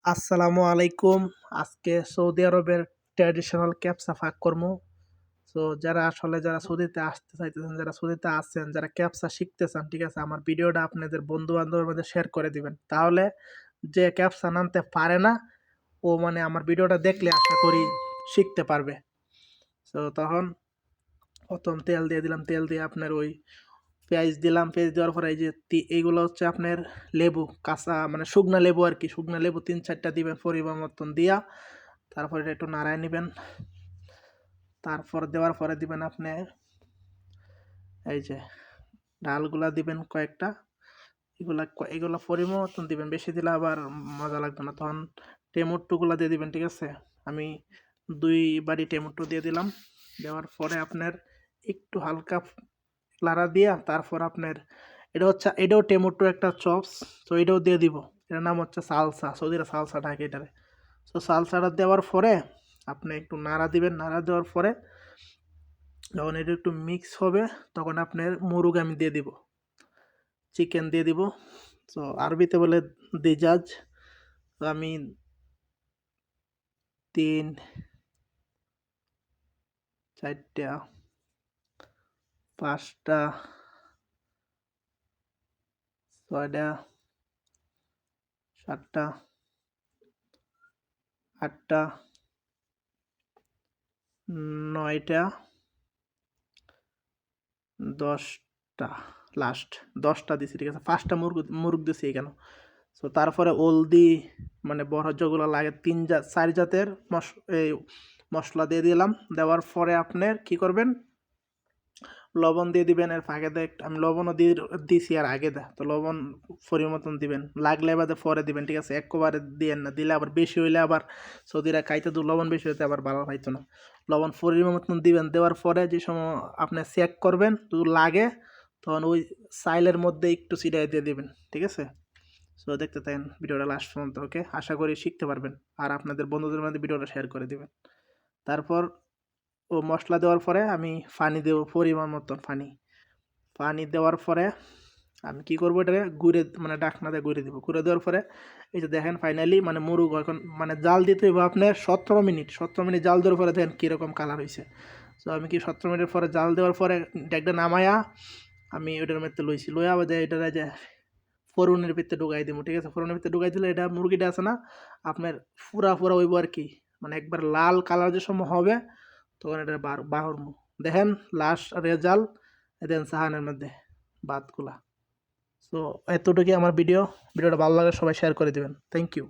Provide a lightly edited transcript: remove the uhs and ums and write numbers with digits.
আসসালামু আলাইকুম। আজকে সৌদি আরবের ট্র্যাডিশনাল ক্যাপসা ফাঁক কর্ম। সো যারা সৌদিতে আসতে চাইতেছেন, যারা সৌদিতে আছেন, যারা ক্যাপসা শিখতে চান, ঠিক আছে? আমার ভিডিওটা আপনাদের বন্ধু-বান্ধবের মধ্যে শেয়ার করে দিবেন। তাহলে যে ক্যাপসা নামতে পারে না, ও মানে আমার ভিডিওটা দেখলে আশা করি শিখতে পারবে। সো তখন ১ম তেল দিয়ে দিলাম। তেল দিয়ে আপনার ওই পেঁয়াজ দিলাম। পেঁয়াজ দেওয়ার পরে এই যে এইগুলো হচ্ছে আপনার লেবু, কাঁচা মানে শুকনা লেবু আরকি। শুকনা লেবু ৩-৪ টা দিবেন পরিমাণ মতন দিয়া। তারপর এটা একটু নাড়ায় নিবেন। তারপর দেওয়ার পরে দিবেন আপনি এই যে ডালগুলা দিবেন কয়েকটা। এগুলা পরিমাণ মতন দিবেন। বেশি দিলে আবার মজা লাগবে না। তখন টমেটোগুলা দিয়ে দিবেন, ঠিক আছে? আমি ২ বাটি টমেটো দিয়ে দিলাম। দেওয়ার পরে আপনার একটু হালকা লাড়া দিয়া তারপর আপনার এটাও টমেটো একটা চপস। তো এটাও দিয়ে দিব। এটার নাম হচ্ছে সালসা। সৌদিরা সালসা ডাকে এটারে। তো সালসাটা দেওয়ার পরে আপনি একটু নাড়া দিবেন। নাড়া দেওয়ার পরে যখন এটা একটু মিক্স হবে তখন আপনার মুরগ আমি দিয়ে দিব। চিকেন দিয়ে দিব। তো আরবিতে বলে দিজাজ। তো আমি ৩, ৪ টা, ৫ টা, ৬ টা, ৭ টা, ৮ টা, ৯ টা, ১০ টা, লাস্ট ১০ টা দিছি, ঠিক আছে? ৫ টা মুরগ দিছি কেন? সো তারপরে হলদি মানে বড় যেগুলো লাগে ৪ জাতের এই মশলা দিয়ে দিলাম। দেওয়ার পরে আপনার কি করবেন? লবণ দিয়ে দিবেন। এর ফাঁকে আমি লবণও দিছি আর আগে তো লবণ পরিমাণ মতন দিবেন। লাগলে বাদে পরে দিবেন, ঠিক আছে? একবারে দিয়েন না। দিলে আবার বেশি হইলে আবার সৌদিরা খাইতে লবণ বেশি হইতে আবার ভালো খাইতো না। লবণ পরিমাণ মতন দিবেন। দেওয়ার পরে যে সময় আপনি চেক করবেন যদি লাগে তখন ওই চাইলের মধ্যে একটু ছিটাই দিয়ে দিবেন, ঠিক আছে? সো দেখতে থাকেন ভিডিওটা লাস্ট পর্যন্ত, ওকে? আশা করি শিখতে পারবেন। আর আপনাদের বন্ধুদের মধ্যে ভিডিওটা শেয়ার করে দিবেন। তারপর ও মশলা দেওয়ার পরে আমি পানি দেব পরিমাণ মতন পানি। পানি দেওয়ার পরে আমি কি করবো? এটাকে গুঁড়ে মানে ডাকনা দিয়ে গুঁড়ে দিব। গুঁড়ে দেওয়ার পরে এই যে দেখেন ফাইনালি মানে মুরগ এখন মানে জাল দিতে হইব আপনার ১৭ মিনিট। ১৭ মিনিট জাল দেওয়ার পরে দেখেন কীরকম কালার হয়েছে। তো আমি কি ১৭ মিনিটের পরে জাল দেওয়ার পরে ডেকটা নামায়া আমি ওইটার মধ্যে লইছি। লইয়া আবার এটা যে ফোড়নের ভিতরে ঢুকাই দিব, ঠিক আছে? ফোড়নের ভিতরে ঢুকাই দিলে এটা মুরগিটা আছে না আপনার পুরা হইব আর কি। মানে একবার লাল কালার যে সময় হবে তখন এটা বাহরমু। দেখেন লাস্ট রেজাল্ট দেন সাহানের মধ্যে ভাতগুলা। সো এতটুকুই আমার ভিডিওটা ভালো লাগলে সবাই শেয়ার করে দিবেন। Thank you.